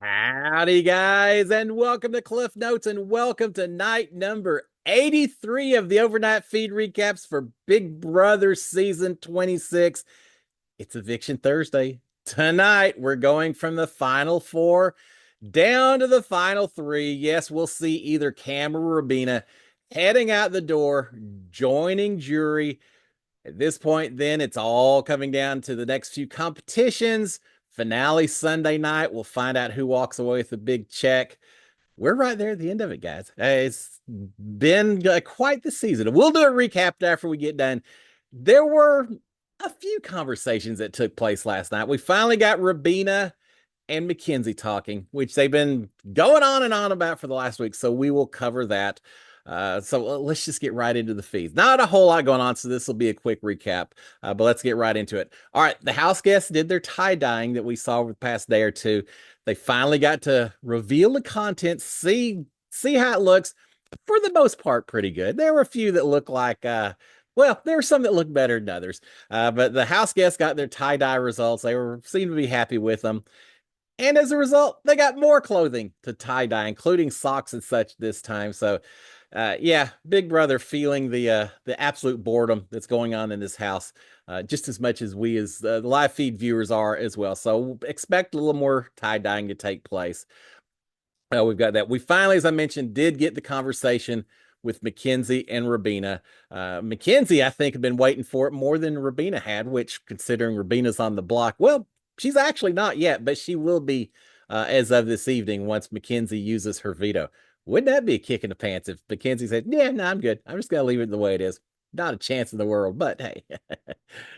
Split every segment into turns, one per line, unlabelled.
Howdy, guys, and welcome to Cliff Notes, and welcome to night number 83 of the overnight feed recaps for Big Brother season 26. It's Eviction Thursday. Tonight, we're going from the final four down to the final three. Yes, we'll see either Cam or Rabina heading out the door, joining jury. At this point, then, it's all coming down to the next few competitions. Finale Sunday night. We'll find out who walks away with the big check. We're right there at the end of it, guys. It's been quite the season. We'll do a recap after we get done. There were a few conversations that took place last night. We finally got Rabina and McKenzie talking, which they've been going on and on about for the last week. So we will cover that. So let's just get right into the feeds. Not a whole lot going on, so this will be a quick recap, but let's get right into it. All right, the house guests did their tie-dyeing that we saw over the past day or two. They finally got to reveal the content, see how it looks. For the most part, pretty good. There were a few that looked like, well, there were some that looked better than others. But the house guests got their tie-dye results. They seemed to be happy with them. And as a result, they got more clothing to tie-dye, including socks and such this time. So yeah, Big Brother feeling the absolute boredom that's going on in this house, just as much as we as the live feed viewers are as well. So expect a little more tie-dyeing to take place. We've got that. We finally, as I mentioned, did get the conversation with McKenzie and Rabina. McKenzie, I think, had been waiting for it more than Rabina had, which, considering Rabina's on the block, well, she's actually not yet, but she will be as of this evening once McKenzie uses her veto. Wouldn't that be a kick in the pants if McKenzie said, yeah, no, I'm good. I'm just going to leave it the way it is. Not a chance in the world, but hey,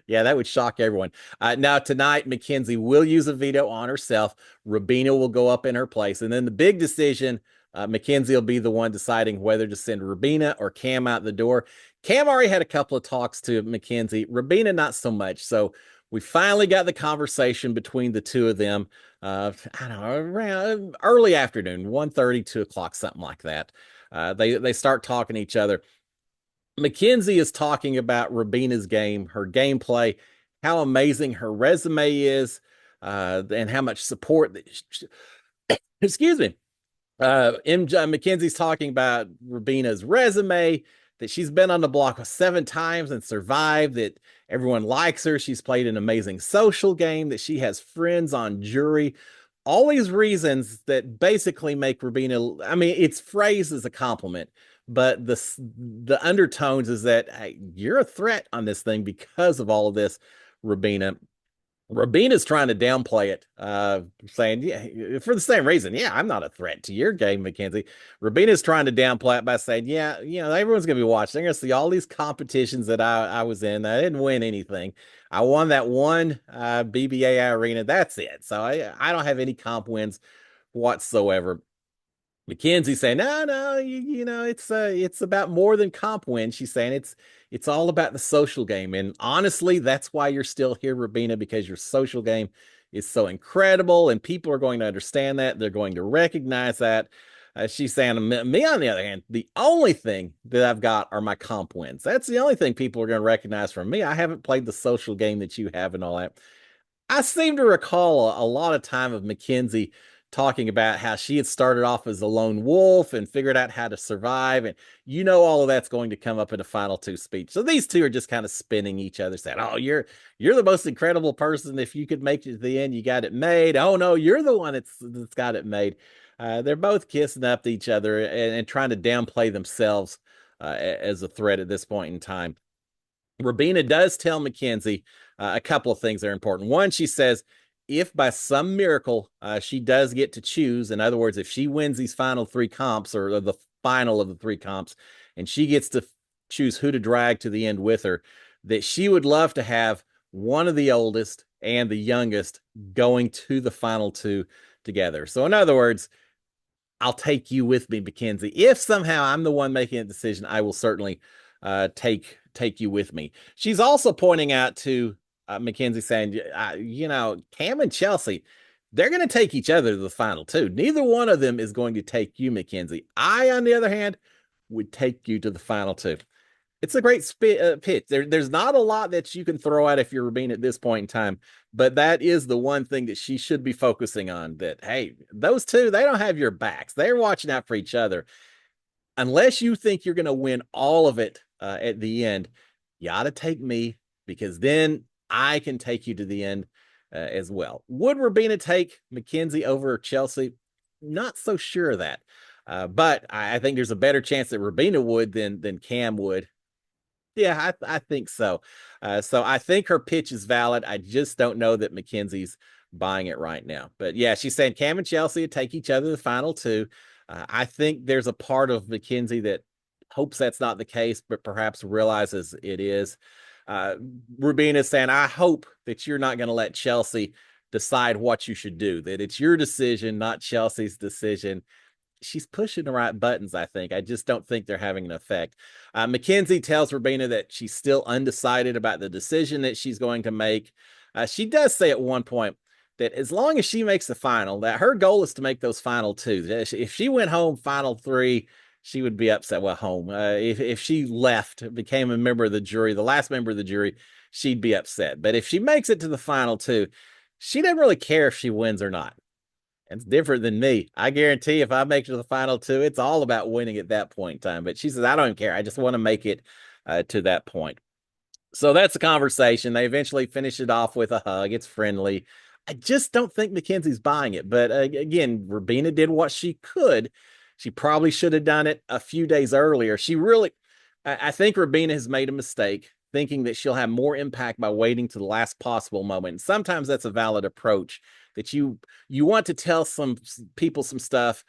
yeah, that would shock everyone. Now, tonight, McKenzie will use a veto on herself. Rabina will go up in her place. And then the big decision, McKenzie will be the one deciding whether to send Rabina or Cam out the door. Cam already had a couple of talks to McKenzie. Rabina, not so much. So we finally got the conversation between the two of them. I don't know, around early afternoon, 1:30, 2 o'clock, something like that. They start talking to each other. McKenzie is talking about Rabina's game, her gameplay, how amazing her resume is, and how much support that excuse me. McKenzie's talking about Rabina's resume, that she's been on the block 7 times and survived, that everyone likes her. She's played an amazing social game, that she has friends on jury. All these reasons that basically make Rabina, I mean, it's phrased as a compliment, but the undertones is that, hey, you're a threat on this thing because of all of this, Rabina. Rabina's trying to downplay it, saying, yeah, for the same reason. Yeah, I'm not a threat to your game, McKenzie. Rabina's trying to downplay it by saying, yeah, everyone's going to be watching. They're going to see all these competitions that I was in. I didn't win anything. I won that one BBA arena. That's it. So I don't have any comp wins whatsoever. McKenzie saying, no, it's about more than comp win. She's saying it's all about the social game. And honestly, that's why you're still here, Rabina, because your social game is so incredible and people are going to understand that. They're going to recognize that. She's saying, me, on the other hand, the only thing that I've got are my comp wins. That's the only thing people are going to recognize from me. I haven't played the social game that you have and all that. I seem to recall a lot of time of McKenzie talking about how she had started off as a lone wolf and figured out how to survive. And all of that's going to come up in the final 2 speech. So these two are just kind of spinning each other, saying, oh, you're the most incredible person. If you could make it to the end, you got it made. Oh, no, you're the one that's got it made. They're both kissing up to each other and trying to downplay themselves as a threat at this point in time. Rabina does tell McKenzie a couple of things that are important. One, she says, if by some miracle she does get to choose, in other words, if she wins these final 3 comps or the final of the 3 comps, and she gets to choose who to drag to the end with her, that she would love to have one of the oldest and the youngest going to the final 2 together. So in other words, I'll take you with me, McKenzie. If somehow I'm the one making a decision, I will certainly take you with me. She's also pointing out to McKenzie, saying, Cam and Chelsea, they're going to take each other to the final 2. Neither one of them is going to take you, McKenzie. I, on the other hand, would take you to the final 2. It's a great pitch. There's not a lot that you can throw out if you're Rabin at this point in time, but that is the one thing that she should be focusing on. That hey, those two, they don't have your backs. They're watching out for each other. Unless you think you're going to win all of it at the end, you ought to take me because then I can take you to the end as well. Would Rabina take McKenzie over Chelsea? Not so sure of that. But I think there's a better chance that Rabina would than Cam would. Yeah, I think so. So I think her pitch is valid. I just don't know that McKenzie's buying it right now. But yeah, she's saying Cam and Chelsea take each other to the final two. I think there's a part of McKenzie that hopes that's not the case, but perhaps realizes it is. Rubina is saying, I hope that you're not going to let Chelsea decide what you should do, that it's your decision, not Chelsea's decision. She's pushing the right buttons, I think. I just don't think they're having an effect. McKenzie tells Rabina that she's still undecided about the decision that she's going to make. She does say at one point that as long as she makes the final, that her goal is to make those final two. If she went home final three, she would be upset. Well, home. If she left, became a member of the jury, the last member of the jury, she'd be upset. But if she makes it to the final two, she doesn't really care if she wins or not. It's different than me. I guarantee if I make it to the final two, it's all about winning at that point in time. But she says, I don't even care. I just want to make it to that point. So that's the conversation. They eventually finish it off with a hug. It's friendly. I just don't think McKenzie's buying it. But again, Rabina did what she could. She probably should have done it a few days earlier. I think Rabina has made a mistake thinking that she'll have more impact by waiting to the last possible moment. And sometimes that's a valid approach that you want to tell some people some stuff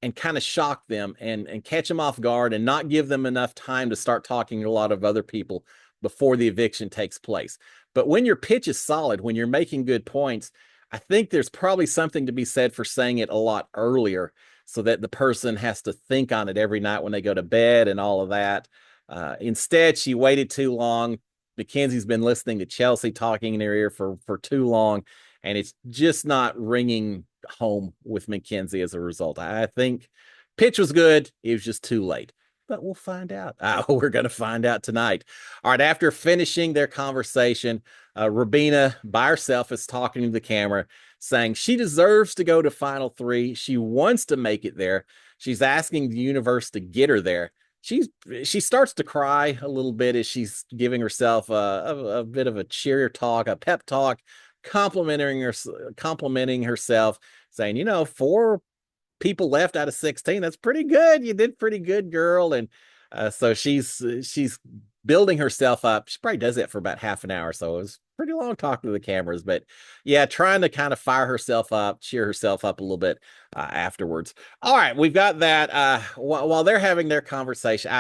and kind of shock them and catch them off guard and not give them enough time to start talking to a lot of other people before the eviction takes place. But when your pitch is solid, when you're making good points, I think there's probably something to be said for saying it a lot earlier so that the person has to think on it every night when they go to bed and all of that. Instead, she waited too long. McKenzie's been listening to Chelsea talking in her ear for too long, and it's just not ringing home with McKenzie as a result. I think pitch was good. It was just too late. But we'll find out. We're going to find out tonight. All right, after finishing their conversation, Rabina by herself is talking to the camera, saying she deserves to go to Final Three. She wants to make it there. She's asking the universe to get her there. She starts to cry a little bit as she's giving herself a bit of a cheer talk, a pep talk, complimenting herself, saying, 4 people left out of 16. That's pretty good. You did pretty good, girl. And so she's building herself up. She probably does that for about half an hour. So it was pretty long talking to the cameras, but yeah, trying to kind of fire herself up, cheer herself up a little bit afterwards. All right, we've got that. While they're having their conversation,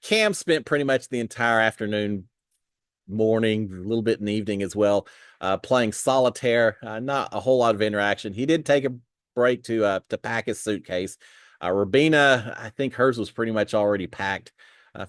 Cam spent pretty much the entire afternoon, morning, a little bit in the evening as well, playing solitaire. Not a whole lot of interaction. He did take a break to pack his suitcase. Rabina, I think hers was pretty much already packed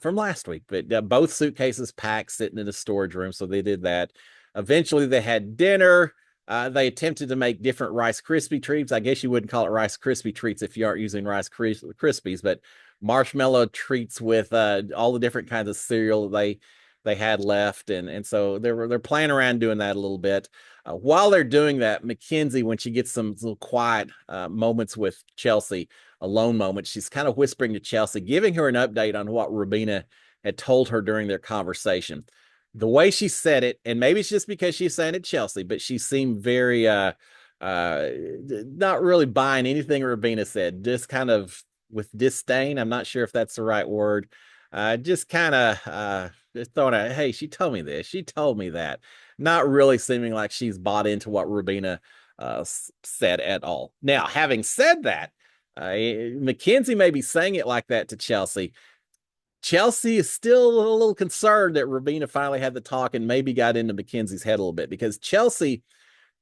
from last week, but both suitcases packed, sitting in the storage room. So they did that. Eventually, they had dinner. They attempted to make different Rice Krispie treats. I guess you wouldn't call it Rice Krispie treats if you aren't using Rice Krispies, but marshmallow treats with all the different kinds of cereal they had left, and so they're playing around doing that a little bit. While they're doing that, McKenzie, when she gets some little quiet moments with Chelsea, alone moments, she's kind of whispering to Chelsea, giving her an update on what Rabina had told her during their conversation. The way she said it, and maybe it's just because she's saying it Chelsea, but she seemed very not really buying anything Rabina said, just kind of with disdain. I'm not sure if that's the right word. Just kind of just throwing out, hey, she told me this, she told me that. Not really seeming like she's bought into what Rabina said at all. Now, having said that, McKenzie may be saying it like that to Chelsea. Chelsea is still a little concerned that Rabina finally had the talk and maybe got into McKenzie's head a little bit, because Chelsea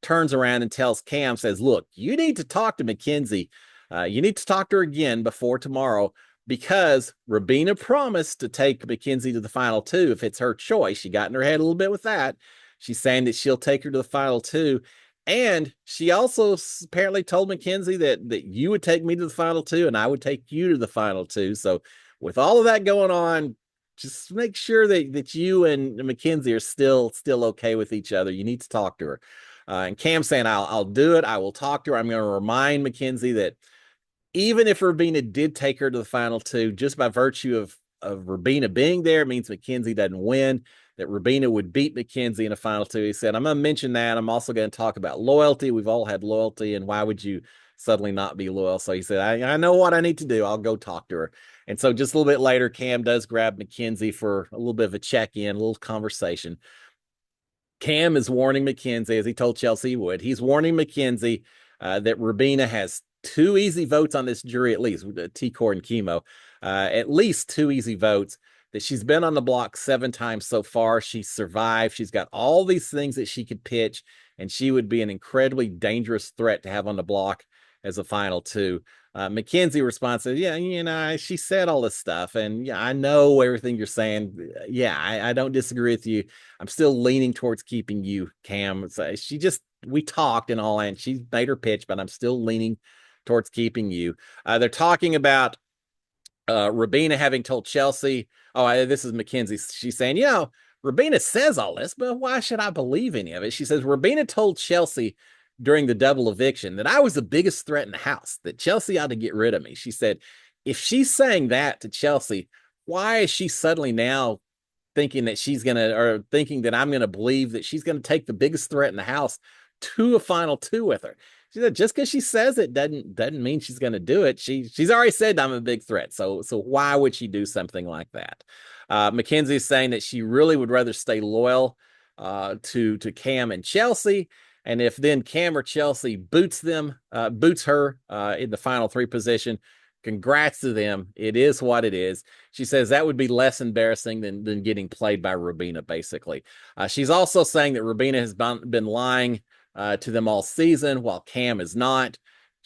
turns around and tells Cam, says, look, you need to talk to McKenzie. You need to talk to her again before tomorrow, because Rabina promised to take McKenzie to the final two if it's her choice. She got in her head a little bit with that. She's saying that she'll take her to the final two. And she also apparently told McKenzie that you would take me to the final two and I would take you to the final two. So with all of that going on, just make sure that you and McKenzie are still okay with each other. You need to talk to her. And Cam saying, I'll do it. I will talk to her. I'm going to remind McKenzie that even if Rabina did take her to the final two, just by virtue of Rabina being there, means McKenzie doesn't win, that Rabina would beat McKenzie in a final two. He said, I'm going to mention that. I'm also going to talk about loyalty. We've all had loyalty, and why would you suddenly not be loyal? So he said, I know what I need to do. I'll go talk to her. And so just a little bit later, Cam does grab McKenzie for a little bit of a check-in, a little conversation. Cam is warning McKenzie, as he told Chelsea he would. He's warning McKenzie that Rabina has two easy votes on this jury, at least, T-Core and Chemo. At least two easy votes. That she's been on the block 7 times so far. She's survived. She's got all these things that she could pitch, and she would be an incredibly dangerous threat to have on the block as a final two. McKenzie responds, yeah, she said all this stuff, and yeah, I know everything you're saying. Yeah, I don't disagree with you. I'm still leaning towards keeping you, Cam. So we talked and all, and she made her pitch, but I'm still leaning towards keeping you. They're talking about Rabina having told Chelsea, this is McKenzie. She's saying, Rabina says all this, but why should I believe any of it? She says, Rabina told Chelsea during the double eviction that I was the biggest threat in the house, that Chelsea ought to get rid of me. She said, if she's saying that to Chelsea, why is she suddenly now thinking that I'm going to believe that she's going to take the biggest threat in the house to a final two with her? She said, just because she says it doesn't mean she's going to do it. She's already said I'm a big threat. So why would she do something like that? McKenzie is saying that she really would rather stay loyal to Cam and Chelsea. And if then Cam or Chelsea boots her in the final 3 position, congrats to them. It is what it is. She says that would be less embarrassing than getting played by Rabina, basically. She's also saying that Rabina has been lying to them all season, while Cam is not.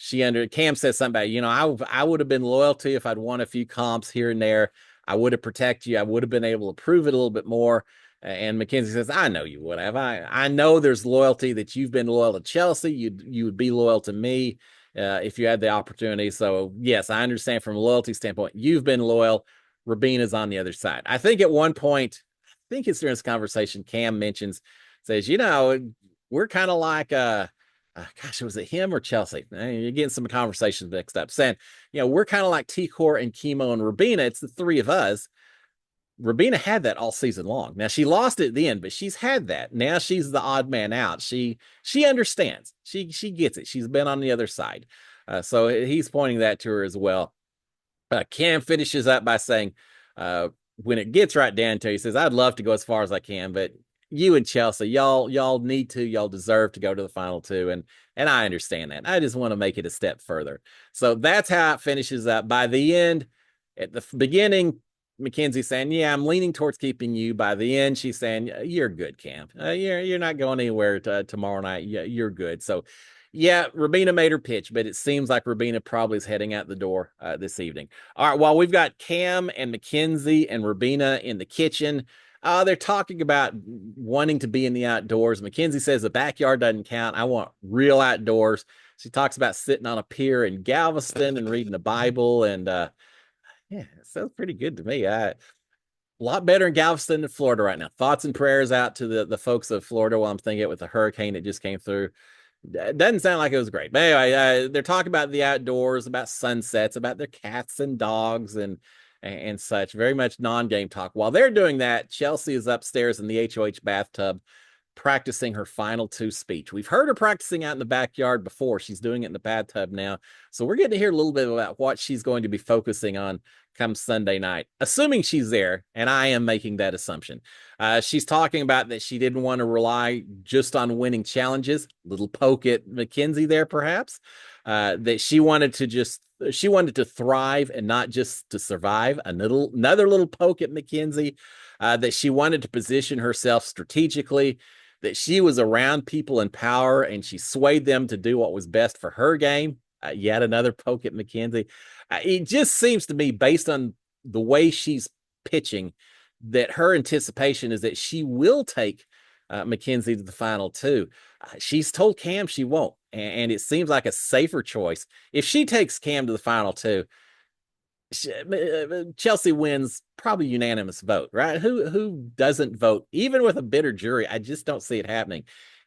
Cam says something about, I would have been loyal to you if I'd won a few comps here and there. I would have protected you. I would have been able to prove it a little bit more. And McKenzie says, I know you would have. I know there's loyalty, that you've been loyal to Chelsea. You would be loyal to me if you had the opportunity. So, yes, I understand from a loyalty standpoint, you've been loyal. Rabina's on the other side. I think at one point, I think it's during this conversation, Cam says, we're kind of like, gosh, was it him or Chelsea? You're getting some conversations mixed up, saying, we're kind of like T-Core and Chemo and Rabina. It's the 3 of us. Rabina had that all season long. Now she lost it at the end, but she's had that. Now she's the odd man out. She understands. She gets it. She's been on the other side. So he's pointing that to her as well. Cam finishes up by saying, when it gets right down to it, he says, I'd love to go as far as I can, but you and Chelsea, y'all deserve to go to the final 2. And I understand that. I just want to make it a step further. So that's how it finishes up. By the end, at the beginning, McKenzie saying, yeah, I'm leaning towards keeping you. By the end, she's saying, you're good, Cam. You're not going anywhere tomorrow night. You're good. So, yeah, Rabina made her pitch, but it seems like Rabina probably is heading out the door this evening. All right, while we've got Cam and McKenzie and Rabina in the kitchen, they're talking about wanting to be in the outdoors. McKenzie says the backyard doesn't count. I want real outdoors. She talks about sitting on a pier in Galveston and reading the Bible, and yeah, it sounds pretty good to me. A lot better in Galveston than Florida right now. Thoughts and prayers out to the folks of Florida while I'm thinking it with the hurricane that just came through. It doesn't sound like it was great. But anyway, they're talking about the outdoors, about sunsets, about their cats and dogs and such. Very much non-game talk. While they're doing that, Chelsea is upstairs in the HOH bathtub practicing her final 2 speech. We've heard her practicing out in the backyard before. She's doing it in the bathtub now. So we're getting to hear a little bit about what she's going to be focusing on come Sunday night, assuming she's there, and I am making that assumption. She's talking about that she didn't want to rely just on winning challenges. Little poke at McKenzie there, perhaps. That she wanted to thrive and not just to survive. Another little poke at McKenzie. That she wanted to position herself strategically, that she was around people in power and she swayed them to do what was best for her game. Yet another poke at McKenzie. It just seems to me, based on the way she's pitching, that her anticipation is that she will take McKenzie to the final 2. She's told Cam she won't, and it seems like a safer choice. If she takes Cam to the final 2, Chelsea wins, probably unanimous vote, right? Who doesn't vote, even with a bitter jury? I just don't see it happening.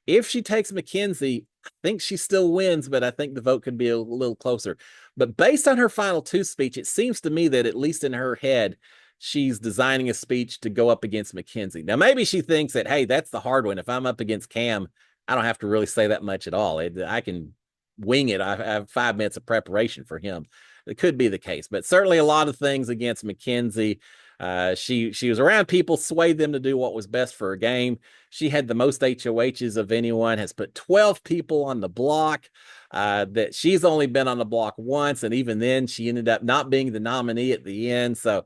If she takes McKenzie, I think she still wins, but I think the vote could be a little closer. But based on her final two speech, it seems to me that at least in her head, she's designing a speech to go up against McKenzie. Now, maybe she thinks that, hey, that's the hard one. If I'm up against Cam, I don't have to really say that much at all. I can wing it. I have 5 minutes of preparation for him. It could be the case, but certainly a lot of things against McKenzie. She was around people, swayed them to do what was best for her game. She had the most HOHs of anyone, has put 12 people on the block. That she's only been on the block once, and even then, she ended up not being the nominee at the end. So,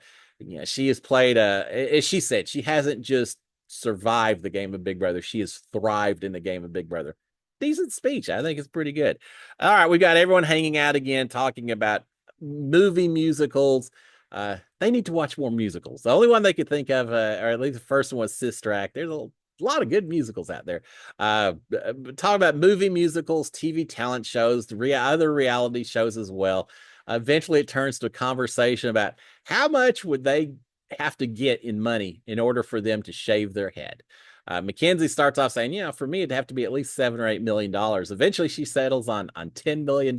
she has played as she said, she hasn't just survived the game of Big Brother; she has thrived in the game of Big Brother. Decent speech, I think it's pretty good. All right, we got everyone hanging out again, talking about movie musicals. They need to watch more musicals. The only one they could think of, or at least the first one was Sister Act. There's a lot of good musicals out there. Talk about movie musicals, TV talent shows, other reality shows as well. Eventually, it turns to a conversation about how much would they have to get in money in order for them to shave their head. McKenzie starts off saying, for me, it'd have to be at least $7 or $8 million. Eventually, she settles on $10 million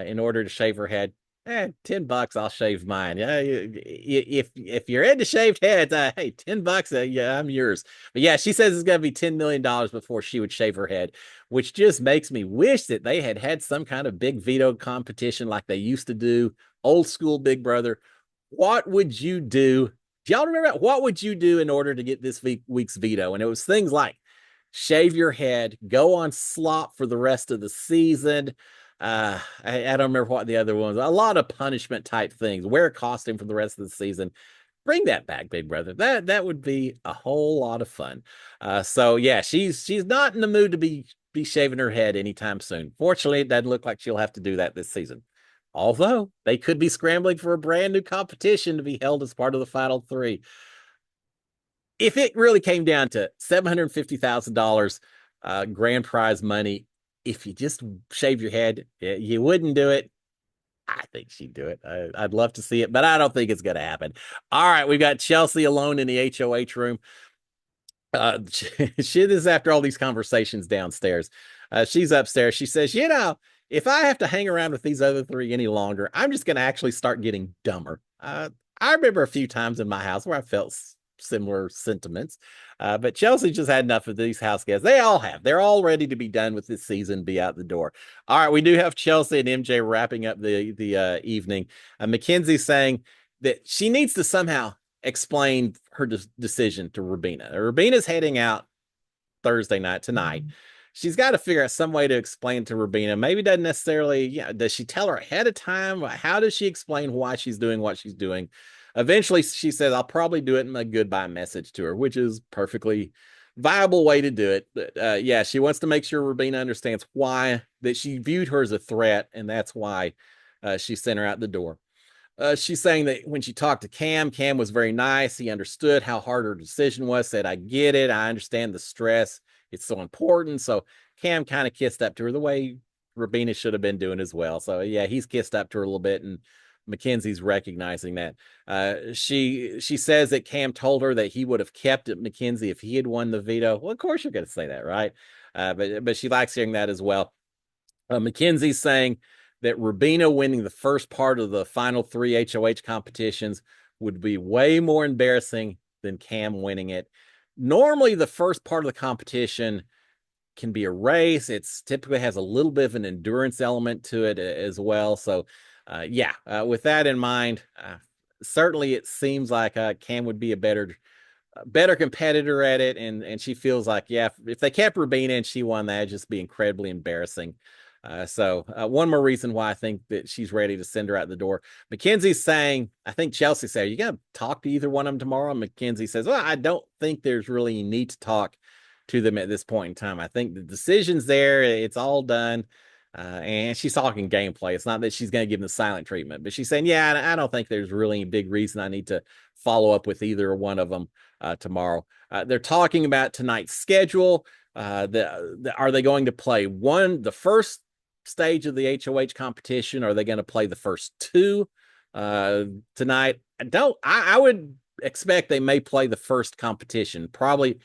in order to shave her head. $10, I'll shave mine. Yeah, if you're into shaved heads, hey, $10, yeah, I'm yours. But yeah, she says it's gonna be $10 million before she would shave her head, which just makes me wish that they had had some kind of big veto competition like they used to do, old school Big Brother. What would you do? Do y'all remember that? What would you do in order to get this week's veto? And it was things like shave your head, go on slop for the rest of the season. I don't remember what the other ones. A lot of punishment type things. Wear a costume for the rest of the season. Bring that back, Big Brother. That would be a whole lot of fun. So yeah, she's not in the mood to be shaving her head anytime soon. Fortunately, it doesn't look like she'll have to do that this season. Although they could be scrambling for a brand new competition to be held as part of the final three. If it really came down to $750,000 grand prize money, if you just shave your head, you wouldn't do it. I think she'd do it. I'd love to see it, but I don't think it's going to happen. All right, we've got Chelsea alone in the HOH room. She is after all these conversations downstairs. She's upstairs. She says, if I have to hang around with these other three any longer, I'm just going to actually start getting dumber. I remember a few times in my house where I felt similar sentiments. But Chelsea just had enough of these house guests. They all have. They're all ready to be done with this season, be out the door. All right, we do have Chelsea and MJ wrapping up the evening. McKenzie saying that she needs to somehow explain her decision to Rabina. Rabina's heading out Thursday night tonight. She's got to figure out some way to explain to Rabina. Maybe doesn't necessarily, does she tell her ahead of time? How does she explain why she's doing what she's doing? Eventually, she says, I'll probably do it in a goodbye message to her, which is perfectly viable way to do it. But yeah, she wants to make sure Rabina understands why, that she viewed her as a threat, and that's why she sent her out the door. She's saying that when she talked to Cam was very nice. He understood how hard her decision was, said, I get it. I understand the stress. It's so important. So Cam kind of kissed up to her the way Rabina should have been doing as well. So yeah, he's kissed up to her a little bit, and McKenzie's recognizing that. She says that Cam told her that he would have kept it McKenzie if he had won the veto. Well, of course you're going to say that, right? But she likes hearing that as well. McKenzie's saying that Rabina winning the first part of the final three HOH competitions would be way more embarrassing than Cam winning it. Normally, the first part of the competition can be a race. It's typically has a little bit of an endurance element to it as well. So, with that in mind, certainly it seems like Cam would be a better competitor at it, and she feels like, if they kept Rabina and she won, that'd just be incredibly embarrassing. So one more reason why I think that she's ready to send her out the door. McKenzie's saying, I think Chelsea said, you got to talk to either one of them tomorrow. And McKenzie says, well, I don't think there's really a need to talk to them at this point in time. I think the decision's there. It's all done. And she's talking gameplay. It's not that she's going to give them the silent treatment, but she's saying, I don't think there's really a big reason I need to follow up with either one of them tomorrow. They're talking about tonight's schedule. Are they going to play the first stage of the HOH competition? Are they going to play the first two tonight. I would expect they may play the first competition, probably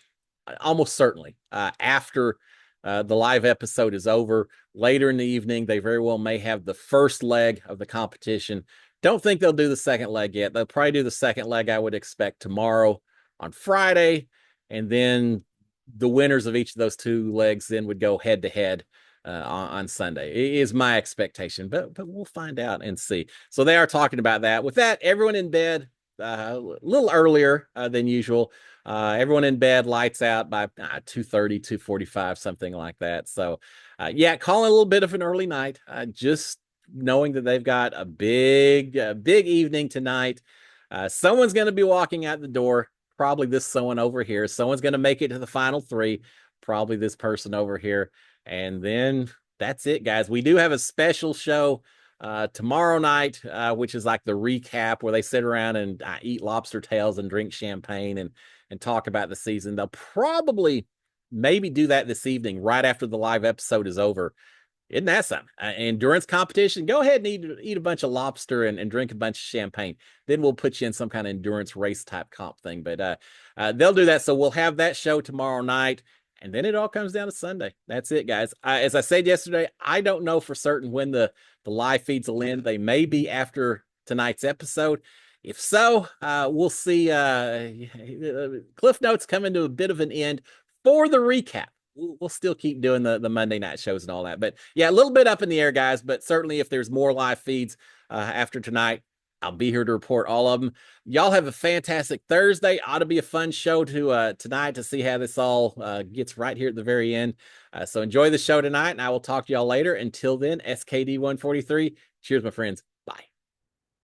almost certainly after the live episode is over. Later in the evening, they very well may have the first leg of the competition. Don't think they'll do the second leg yet. They'll probably do the second leg, I would expect, tomorrow on Friday. And then the winners of each of those two legs then would go head to head on Sunday. It is my expectation, but we'll find out and see. So they are talking about that. With that, everyone in bed a little earlier than usual. Everyone in bed, lights out by 2:30, 2:45, something like that. So, yeah, calling a little bit of an early night. Just knowing that they've got a big evening tonight. Someone's going to be walking out the door. Probably this someone over here. Someone's going to make it to the final three. Probably this person over here. And then that's it, guys. We do have a special show tomorrow night, which is like the recap where they sit around and eat lobster tails and drink champagne and talk about the season. They'll probably maybe do that this evening right after the live episode is over. Isn't that something? Endurance competition. Go ahead and eat a bunch of lobster and drink a bunch of champagne. Then we'll put you in some kind of endurance race type comp thing. But they'll do that. So we'll have that show tomorrow night. And then it all comes down to Sunday. That's it, guys. As I said yesterday, I don't know for certain when the live feeds will end. They may be after tonight's episode. If so, we'll see. Cliff Notes coming to a bit of an end for the recap. We'll still keep doing the Monday night shows and all that. But yeah, a little bit up in the air, guys. But certainly if there's more live feeds after tonight, I'll be here to report all of them. Y'all have a fantastic Thursday. Ought to be a fun show to tonight to see how this all gets right here at the very end. So enjoy the show tonight, and I will talk to y'all later. Until then, SKD 143. Cheers, my friends.